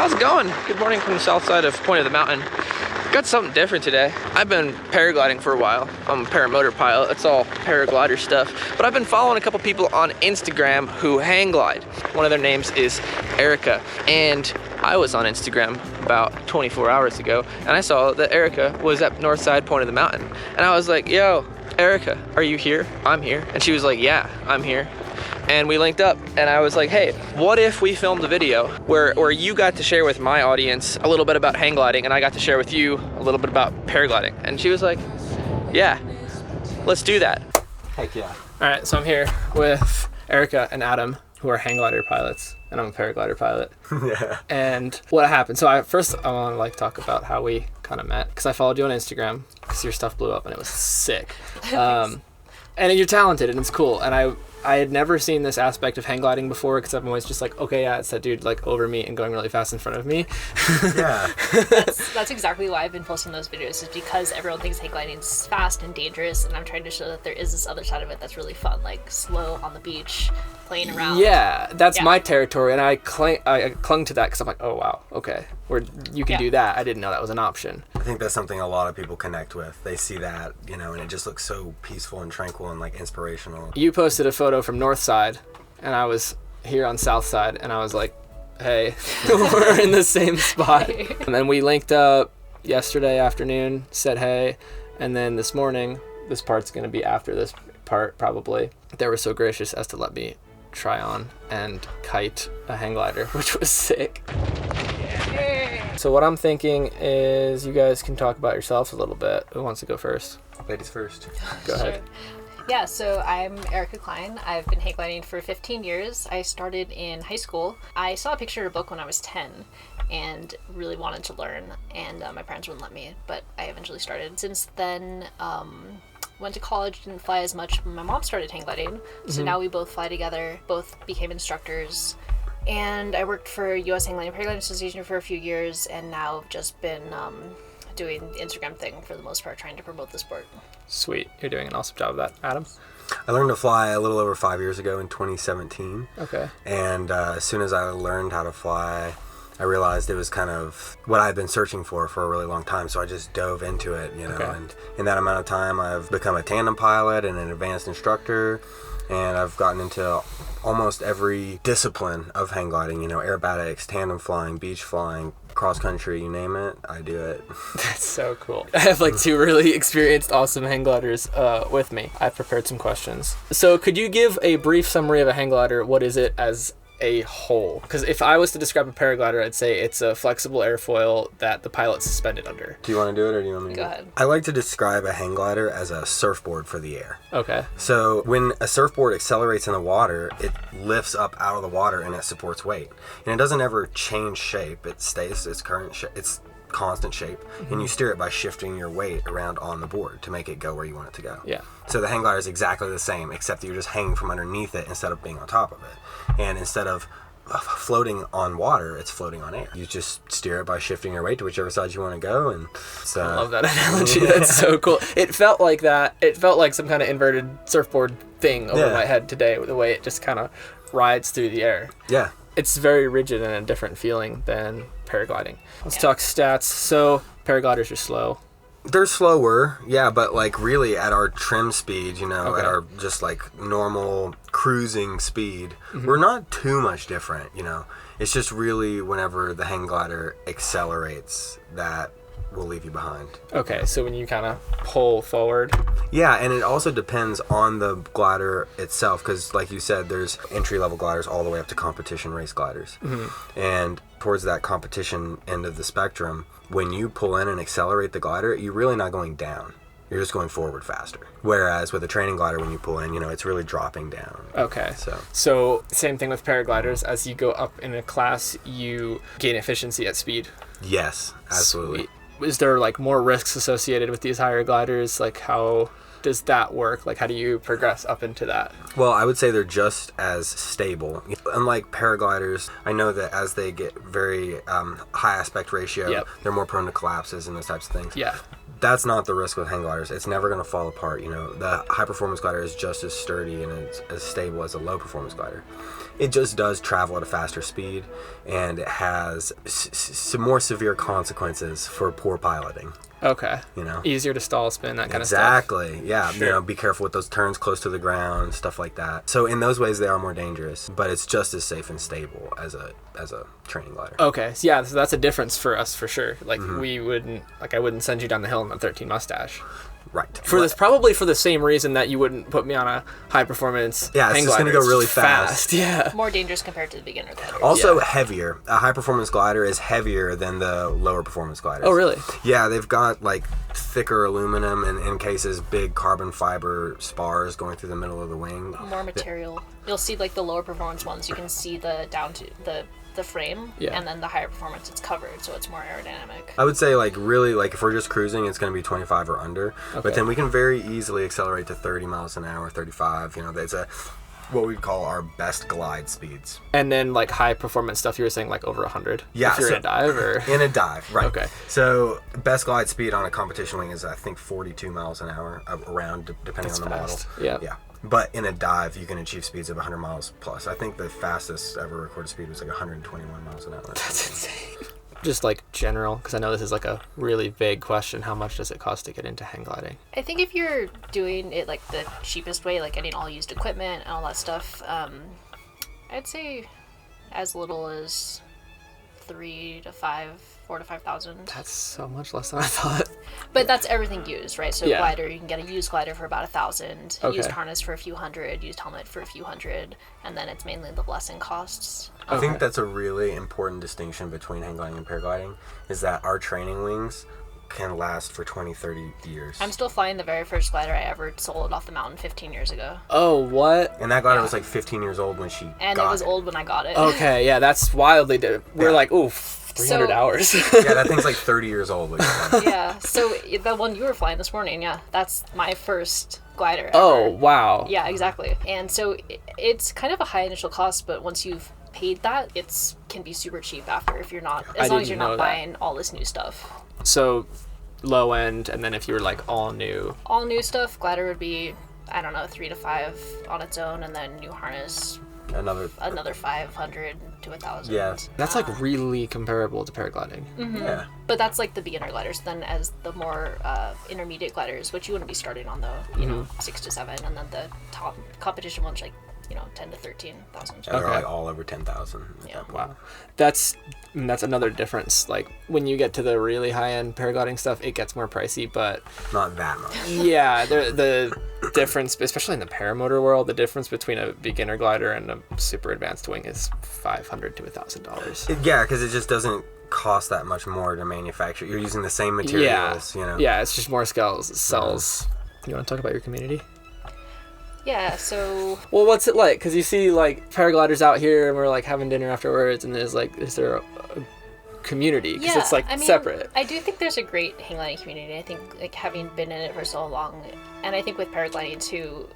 How's it going? Good morning from the south side of Point of the Mountain. Got something different today. I've been paragliding for a while. I'm a paramotor pilot. It's all paraglider stuff. But I've been following a couple people on Instagram who hang glide. One of their names is Erika. And I was on Instagram about 24 hours ago, and I saw that Erika was at north side Point of the Mountain. And I was like, yo, Erika, are you here? I'm here. And she was like, yeah, I'm here. And we linked up, and I was like, hey, what if we filmed a video where you got to share with my audience a little bit about hang gliding, and I got to share with you a little bit about paragliding? And she was like, yeah, let's do that. Heck yeah. All right, so I'm here with Erika and Adam, who are hang glider pilots, and I'm a paraglider pilot. Yeah. And what happened? So I want to talk about how we kind of met, because I followed you on Instagram, because your stuff blew up, and it was sick. And you're talented, and it's cool, and I had never seen this aspect of hang gliding before, because I'm always just like, okay, yeah, it's that dude like over me and going really fast in front of me. Yeah. That's exactly why I've been posting those videos, is because everyone thinks hang gliding is fast and dangerous, and I'm trying to show that there is this other side of it that's really fun, like slow on the beach, playing around. Yeah, that's my territory, and I clung to that because I'm like, oh wow, okay, where you can do that. I didn't know that was an option. I think that's something a lot of people connect with. They see that, and it just looks so peaceful and tranquil and like inspirational. You posted a photo from north side, and I was here on south side, and I was like, hey, we're in the same spot. And then we linked up yesterday afternoon, said hey, and then this morning, this part's going to be after this part probably, they were so gracious as to let me try on and kite a hang glider, which was sick. So what I'm thinking is you guys can talk about yourselves a little bit. Who wants to go first? Ladies first. Go ahead. Yeah, so I'm Erika Klein. I've been hang gliding for 15 years. I started in high school. I saw a picture of a book when I was 10 and really wanted to learn, and my parents wouldn't let me, but I eventually started. Since then, went to college, didn't fly as much. My mom started hang gliding, so now we both fly together, both became instructors. And I worked for U.S. Hang Gliding Paragliding Association for a few years, and now I've just been doing the Instagram thing for the most part, trying to promote the sport. Sweet. You're doing an awesome job of that. Adam? I learned to fly a little over 5 years ago in 2017. Okay. And as soon as I learned how to fly, I realized it was kind of what I've been searching for a really long time. So I just dove into it, Okay. And in that amount of time, I've become a tandem pilot and an advanced instructor. And I've gotten into almost every discipline of hang gliding, aerobatics, tandem flying, beach flying, cross country, you name it, I do it. That's so cool. I have two really experienced, awesome hang gliders with me. I've prepared some questions. So could you give a brief summary of a hang glider? What is it as a whole? Because if I was to describe a paraglider, I'd say it's a flexible airfoil that the pilot's suspended under. Do you want to do it, or do you want me to? Go ahead. I like to describe a hang glider as a surfboard for the air. Okay. So when a surfboard accelerates in the water, it lifts up out of the water and it supports weight. And it doesn't ever change shape. It stays its current shape. It's constant shape, and you steer it by shifting your weight around on the board to make it go where you want it to go. Yeah. So the hang glider is exactly the same, except that you're just hanging from underneath it instead of being on top of it. And instead of floating on water, it's floating on air. You just steer it by shifting your weight to whichever side you want to go. And I love that analogy. That's so cool. It felt like that. It felt like some kind of inverted surfboard thing over my head today, the way it just kind of rides through the air. Yeah. It's very rigid and a different feeling than paragliding. Let's talk stats. So paragliders are slow. They're slower, yeah, but really at our trim speed, at our just normal cruising speed, we're not too much different, It's just really whenever the hang glider accelerates that will leave you behind. Okay, so when you kind of pull forward. Yeah, and it also depends on the glider itself, because like you said, there's entry-level gliders all the way up to competition race gliders. And towards that competition end of the spectrum, when you pull in and accelerate the glider, you're really not going down. You're just going forward faster. Whereas with a training glider, when you pull in, it's really dropping down. Okay. So same thing with paragliders. As you go up in a class, you gain efficiency at speed. Yes, absolutely. Sweet. Is there more risks associated with these higher gliders? How does that work? How do you progress up into that? Well, I would say they're just as stable. Unlike paragliders, I know that as they get very high aspect ratio, they're more prone to collapses and those types of things. Yeah. that's not the risk with hang gliders. It's never going to fall apart. You know, the high performance glider is just as sturdy and as stable as a low performance glider. It just does travel at a faster speed, and it has some more severe consequences for poor piloting. Okay. You know, easier to stall spin, that kind of stuff. Exactly. Yeah. Sure. You know, be careful with those turns close to the ground, stuff like that. So in those ways, they are more dangerous, but it's just as safe and stable as a training glider. Okay. So yeah, so that's a difference for us for sure. Like we wouldn't, like I wouldn't send you down the hill in a 13 Mustache. Right. For this, probably for the same reason that you wouldn't put me on a high performance. Yeah, it's hang just going to glider. go really It's fast. Yeah. More dangerous compared to the beginner glider. Also Yeah. heavier. A high performance glider is heavier than the lower performance gliders. Oh, really? Yeah, they've got like thicker aluminum and in cases big carbon fiber spars going through the middle of the wing. More material. You'll see like the lower performance ones, you can see the down to the frame, Yeah. and then the higher performance it's covered, so it's more aerodynamic. I would say like really like if we're just cruising, it's going to be 25 or under. Okay. But then we can very easily accelerate to 30 miles an hour, 35. You know, that's what we'd call our best glide speeds. And then like high performance stuff, you were saying like over 100. Yeah, If you're so- in a dive or. In a dive, right. Okay. So best glide speed on a competition wing is I think 42 miles an hour around, depending That's on the fast. model. Yeah. Yeah. But in a dive, you can achieve speeds of 100 miles plus. I think the fastest ever recorded speed was like 121 miles an hour. That's insane. Just like general, because I know this is like a really vague question. How much does it cost to get into hang gliding? I think if you're doing it like the cheapest way, like getting all used equipment and all that stuff, I'd say as little as 4,000 to 5,000. That's so much less than I thought. But that's everything used, right? So Yeah. glider, you can get a used glider for about 1,000, Okay. used harness for a few hundred, used helmet for a few hundred, and then it's mainly the blessing costs. I think Okay. that's a really important distinction between hang gliding and paragliding, is that our training wings can last for 20, 30 years. I'm still flying the very first glider I ever sold off the mountain 15 years ago. Oh, what? And that glider was like 15 years old when she And got it was old when I got it. Okay, yeah, that's wildly different. We're Yeah. like, ooh, 300 So- hours. Yeah, that thing's like 30 years old. Like, Yeah, so the one you were flying this morning, yeah, that's my first glider ever. Oh, wow. Yeah, exactly. And so it's kind of a high initial cost, but once you've paid that, it's can be super cheap after if you're not, as long as didn't you're know not that. buying all this new stuff. So low end, and then if you were like all new. All new stuff, glider would be, I don't know, 3 to 5 on its own, and then new harness, another 500 to 1,000. Yeah. That's like really comparable to paragliding. yeah. But that's like the beginner gliders. Then as the more intermediate gliders, which you wouldn't be starting on though, you know, 6 to 7, and then the top competition ones like, you know, 10 to 13,000. And they're Okay. like all over 10,000. Yeah. Wow. That's another difference. Like when you get to the really high end paragliding stuff, it gets more pricey, but Not that much. yeah, the difference, especially in the paramotor world, the difference between a beginner glider and a super advanced wing is $500 to $1,000. Yeah, because it just doesn't cost that much more to manufacture. You're using the same materials, you know. Yeah, it's just more cells. You want to talk about your community? Yeah, so Well, what's it like? Because you see like paragliders out here, and we're like having dinner afterwards, and there's like, is there a community? Because it's like I mean, separate. I do think there's a great hang gliding community. I think like having been in it for so long, and I think with paragliding too,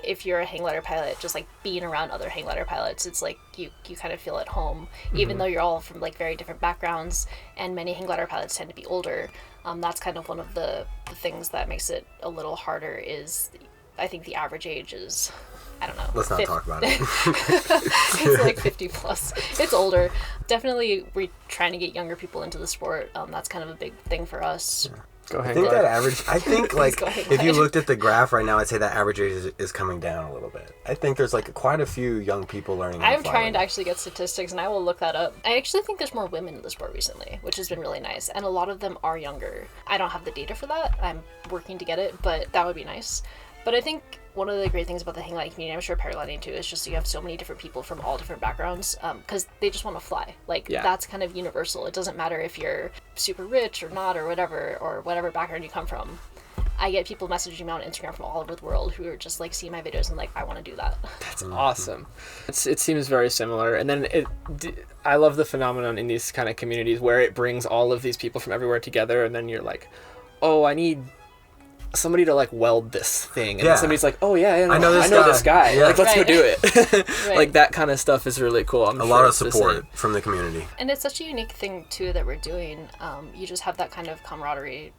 if you're a hang glider pilot, just like being around other hang glider pilots, it's like you kind of feel at home, even though you're all from like very different backgrounds, and many hang glider pilots tend to be older. That's kind of one of the things that makes it a little harder is I think the average age is, I don't know. Let's not talk about it. It's like 50 plus. It's older. Definitely, we're trying to get younger people into the sport. That's kind of a big thing for us. Go I ahead. think that average, like, go ahead, if you Glenn. looked at the graph right now, I'd say that average age is coming down a little bit. I think there's like quite a few young people learning how to I'm fly trying right to now. actually get statistics, and I will look that up. I actually think there's more women in the sport recently, which has been really nice, and a lot of them are younger. I don't have the data for that. I'm working to get it, but that would be nice. But I think one of the great things about the hang gliding community, I'm sure paragliding too, is just you have so many different people from all different backgrounds, because they just want to fly. Like, Yeah. that's kind of universal. It doesn't matter if you're super rich or not, or whatever background you come from. I get people messaging me on Instagram from all over the world who are just like, see my videos and like, I want to do that. That's awesome. It seems very similar. And then I love the phenomenon in these kind of communities where it brings all of these people from everywhere together, and then you're like, oh, I need somebody to like weld this thing, and Yeah. then somebody's like, oh yeah, I know this this guy. Yeah. Like, let's go Right. do it. Right. Like that kind of stuff is really cool. I'm A sure lot of it's the support same. from the community. And it's such a unique thing too that we're doing. You just have that kind of camaraderie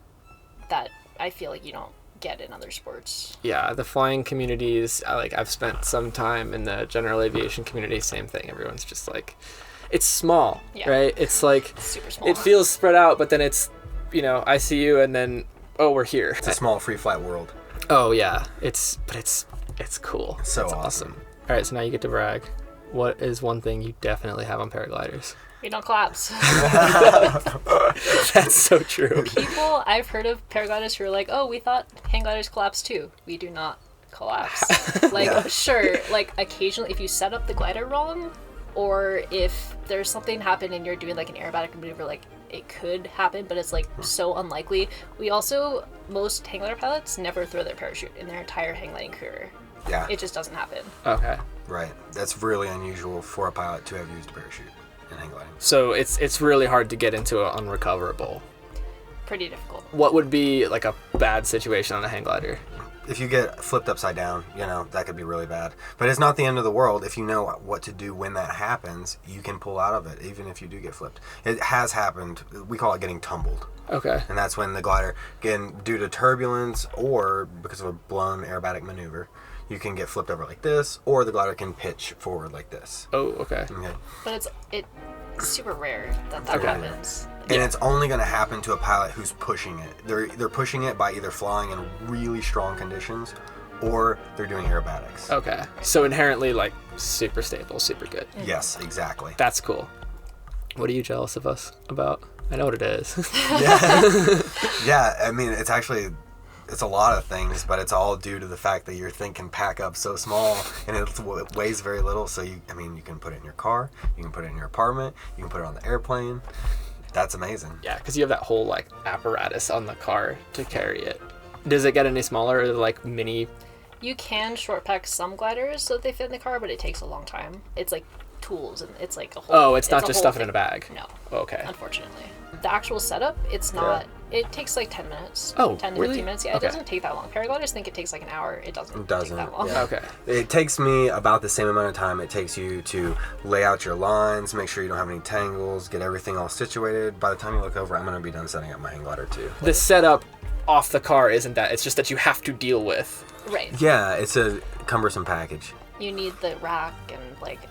that I feel like you don't get in other sports. Yeah, the flying communities, I've spent some time in the general aviation community, same thing. Everyone's just like, it's small, right? It's like, super small. It feels spread out, but then it's, I see you and then, oh, we're here. It's a small free flight world. Oh yeah, it's cool. It's so it's awesome. All right, so now you get to brag. What is one thing you definitely have on paragliders? We don't collapse. That's so true. I've heard of paragliders who are like, oh, we thought hang gliders collapse too. We do not collapse. Sure, occasionally if you set up the glider wrong, or if there's something happen and you're doing like an aerobatic maneuver, like it could happen, but it's like so unlikely. We also, most hang glider pilots never throw their parachute in their entire hang gliding career. Yeah. It just doesn't happen. Okay. Right. That's really unusual for a pilot to have used a parachute in hang gliding. So it's really hard to get into an unrecoverable. Pretty difficult. What would be like a bad situation on a hang glider? If you get flipped upside down, that could be really bad. But it's not the end of the world. If you know what to do when that happens, you can pull out of it, even if you do get flipped. It has happened. We call it getting tumbled. Okay. And that's when the glider, again, due to turbulence or because of a blown aerobatic maneuver, you can get flipped over like this, or the glider can pitch forward like this. Oh, okay. But it's super rare that happens. And it's only going to happen to a pilot who's pushing it. They're pushing it by either flying in really strong conditions, or they're doing aerobatics. Okay. So inherently, super stable, super good. Yes, exactly. That's cool. What are you jealous of us about? I know what it is. Yeah, I mean, it's a lot of things, but it's all due to the fact that your thing can pack up so small and it weighs very little. So you can put it in your car, you can put it in your apartment, you can put it on the airplane. That's amazing. Yeah, because you have that whole apparatus on the car to carry it. Does it get any smaller, or mini? You can short pack some gliders so that they fit in the car, but it takes a long time. It's like tools, and it's like a whole. Oh, it's not just stuff it in a bag. No. Okay. Unfortunately, the actual setup, it's not. It takes 10 minutes. Oh, 10 to really? 15 minutes. Yeah, Okay. It doesn't take that long. Paragliders think it takes an hour. It doesn't take that long. Yeah. Okay. It takes me about the same amount of time it takes you to lay out your lines, make sure you don't have any tangles, get everything all situated. By the time you look over, I'm going to be done setting up my hang glider too. The setup off the car isn't that. It's just that you have to deal with. Right. Yeah, it's a cumbersome package. You need the rack, and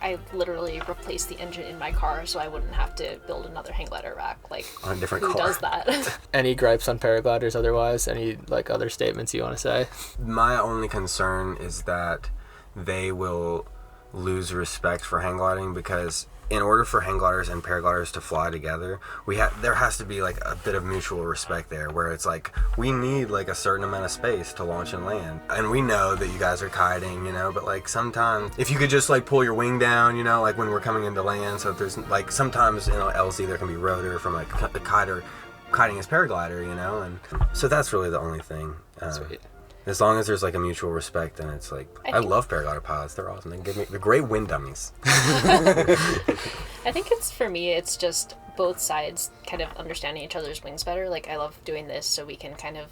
I literally replaced the engine in my car so I wouldn't have to build another hang glider rack. On a different who car. does that? Any gripes on paragliders otherwise? Any other statements you want to say? My only concern is that they will lose respect for hang gliding, because in order for hang gliders and paragliders to fly together, there has to be a bit of mutual respect there, where it's we need a certain amount of space to launch and land. And we know that you guys are kiting, but sometimes if you could just pull your wing down, when we're coming into land, so if there's sometimes LZ there can be rotor from a kiting as paraglider, and so that's really the only thing. Sweet. As long as there's a mutual respect, then it's I love paraglider pilots. They're awesome. They're great wind dummies. I think for me, it's just both sides kind of understanding each other's wings better. I love doing this so we can kind of,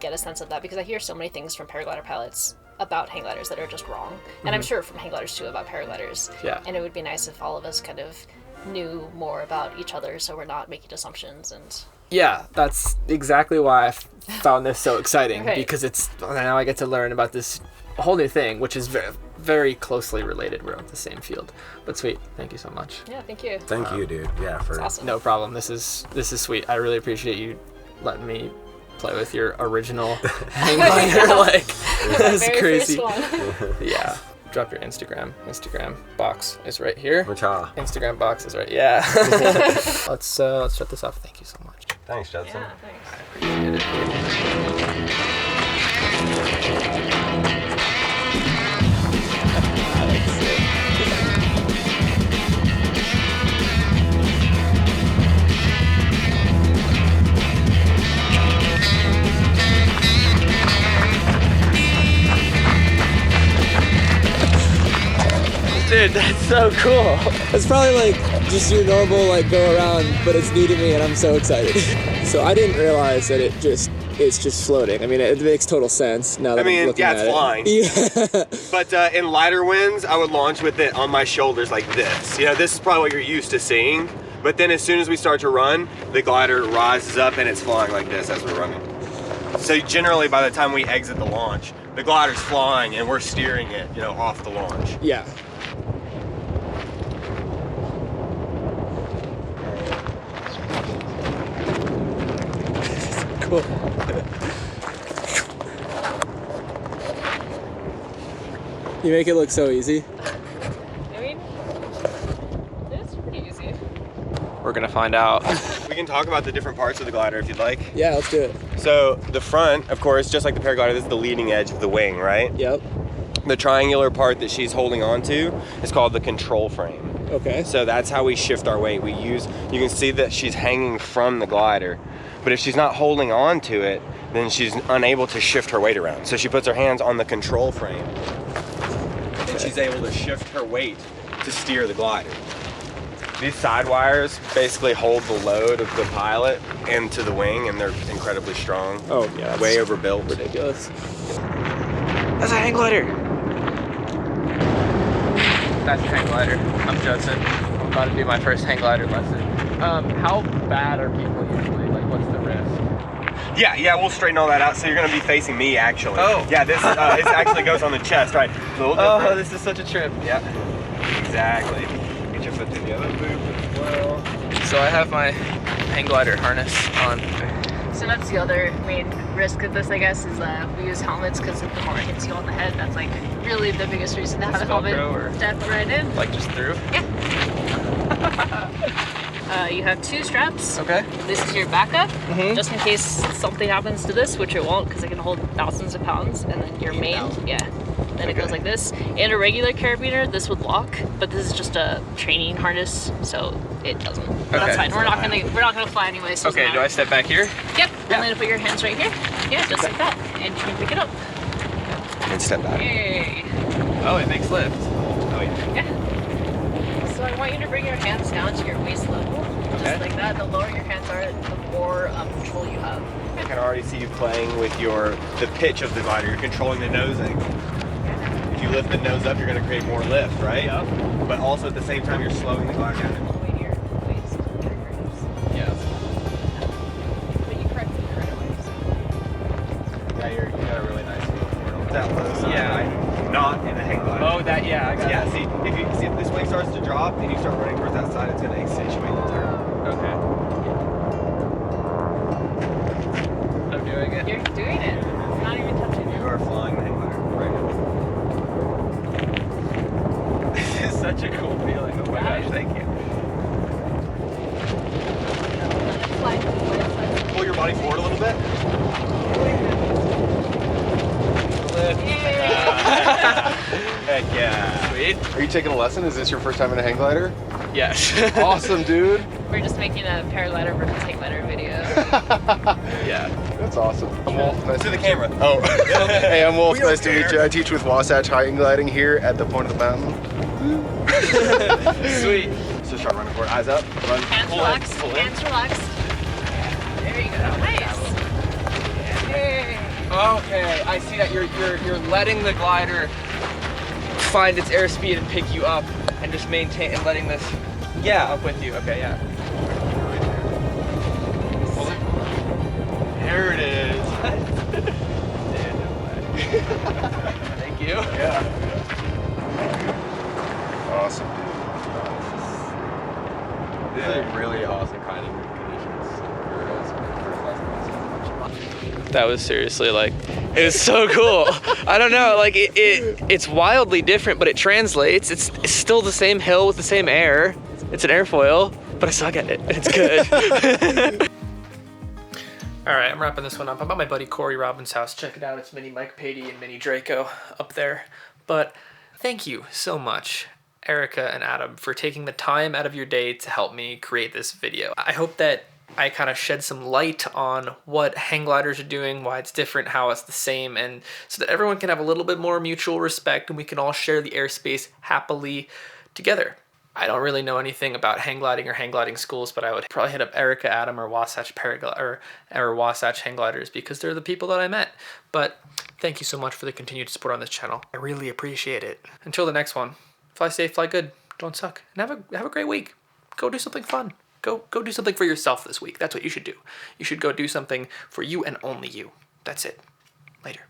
get a sense of that, because I hear so many things from paraglider pilots about hang gliders that are just wrong. And I'm sure from hang gliders too about paragliders. Yeah. And it would be nice if all of us kind of knew more about each other so we're not making assumptions and... Yeah, that's exactly why I found this so exciting, Right. because now I get to learn about this whole new thing, which is very, very closely related. We're on the same field. But sweet, thank you so much. Yeah, thank you. Thank you, dude. Yeah, It's awesome. No problem. This is sweet. I really appreciate you letting me play with your original hang glider. That's Very crazy. first one. Yeah. Drop your Instagram. Instagram box is right here. Macha. Instagram box is right. Yeah. Let's shut this off. Thank you so much. Thanks, Judson. Yeah, thanks. Appreciate it. Dude, that's so cool. It's probably just your normal go around, but it's new to me and I'm so excited. So I didn't realize that it's just floating. I mean, it makes total sense now that I'm looking at it. it's flying. Yeah. But in lighter winds, I would launch with it on my shoulders like this. This is probably what you're used to seeing. But then as soon as we start to run, the glider rises up and it's flying like this as we're running. So generally by the time we exit the launch, the glider's flying and we're steering it, you know, off the launch. Yeah. Cool. You make it look so easy. I mean, it's pretty easy. We're gonna find out. We can talk about the different parts of the glider if you'd like. Yeah, let's do it. So the front, of course, just like the paraglider, this is the leading edge of the wing, right? Yep. The triangular part that she's holding on to is called the control frame. Okay. So that's how we shift our weight. You can see that she's hanging from the glider, but if she's not holding on to it, then she's unable to shift her weight around. So she puts her hands on the control frame, and she's able to shift her weight to steer the glider. These side wires basically hold the load of the pilot into the wing, and they're incredibly strong. Oh yeah. Way overbuilt. Ridiculous. That's a hang glider. That's a hang glider. I'm Judson. I'm about to do my first hang glider lesson. How bad are people usually? Like, what's the risk? Yeah, we'll straighten all that out. So you're gonna be facing me, actually. Oh. Yeah, this it actually goes on the chest, right? A little different. Oh, this is such a trip. Yeah, exactly. Get your foot through the other loop as well. So I have my hang glider harness on. So that's the other main risk of this, I guess, is we use helmets because if the car hits you on the head, that's like really the biggest reason to have a helmet. Step right in. Like just through? Yeah. You have 2 straps. Okay. This is your backup, just in case something happens to this, which it won't because it can hold thousands of pounds. And then your main, then it goes like this. And a regular carabiner, this would lock, but this is just a training harness, so it doesn't. But that's fine. We're not gonna fly anyway. So Okay. Do I step back here? Yep. And then put your hands right here. Yeah, just like that, and you can pick it up. And step back. Yay. Oh, it makes lift. Oh yeah. Yeah. So I want you to bring your hands down to your waist level, just like that. The lower your hands are, the more control you have. I can already see you playing with the pitch of the glider. You're controlling the nosing. If you lift the nose up, you're going to create more lift, right? Yep. But also at the same time, you're slowing the glider down. All the way to your waist, your hips. Yeah. But you corrected it right away. Yeah, you got a really nice feel for it. That low side, Yeah. right? Not in the hang glider. Oh, that, yeah, I got Yeah, it. see if this wing starts to drop and you start running towards that side, it's going to accentuate the turn. Okay. I'm doing it. You're doing it. It's not even touching You you. are flying the hang glider right now. This is such a cool feeling. Oh my gosh, thank you. Pull your body forward a little bit. Heck yeah. Sweet. Are you taking a lesson? Is this your first time in a hang glider? Yes. Awesome, dude. We're just making a paraglider versus hang glider video. Yeah. That's awesome. I'm Wolf. Nice To the meet you. camera. Oh. Hey, I'm Wolf. We don't Nice to meet care. you. I teach with Wasatch Hang Gliding here at the point of the mountain. Sweet. So start running forward. Eyes up. Run. Hands Pull in, relaxed. pull in. Hands relaxed. There you go. Nice. Yay. Okay, I see that you're letting the glider find its airspeed and pick you up and just maintain and letting this up with you. Okay, yeah. There it is. Thank you. Yeah. Awesome, dude. This is a really awesome kind of conditions. That was seriously like, it was so cool. I don't know, like it's wildly different, but it translates. It's still the same hill with the same air. It's an airfoil, but I suck at it. It's good. All right, I'm wrapping this one up. I'm at my buddy Corey Robbins' house. Check it out. It's Mini Mike Patey and Mini Draco up there. But thank you so much, Erika and Adam, for taking the time out of your day to help me create this video. I hope that I kind of shed some light on what hang gliders are doing, why it's different, how it's the same, and so that everyone can have a little bit more mutual respect and we can all share the airspace happily together. I don't really know anything about hang gliding or hang gliding schools, but I would probably hit up Erika, Adam, or Wasatch or Wasatch hang gliders because they're the people that I met. But thank you so much for the continued support on this channel. I really appreciate it. Until the next one, fly safe, fly good, don't suck, and have a great week. Go do something fun. Go do something for yourself this week. That's what you should do. You should go do something for you and only you. That's it. Later.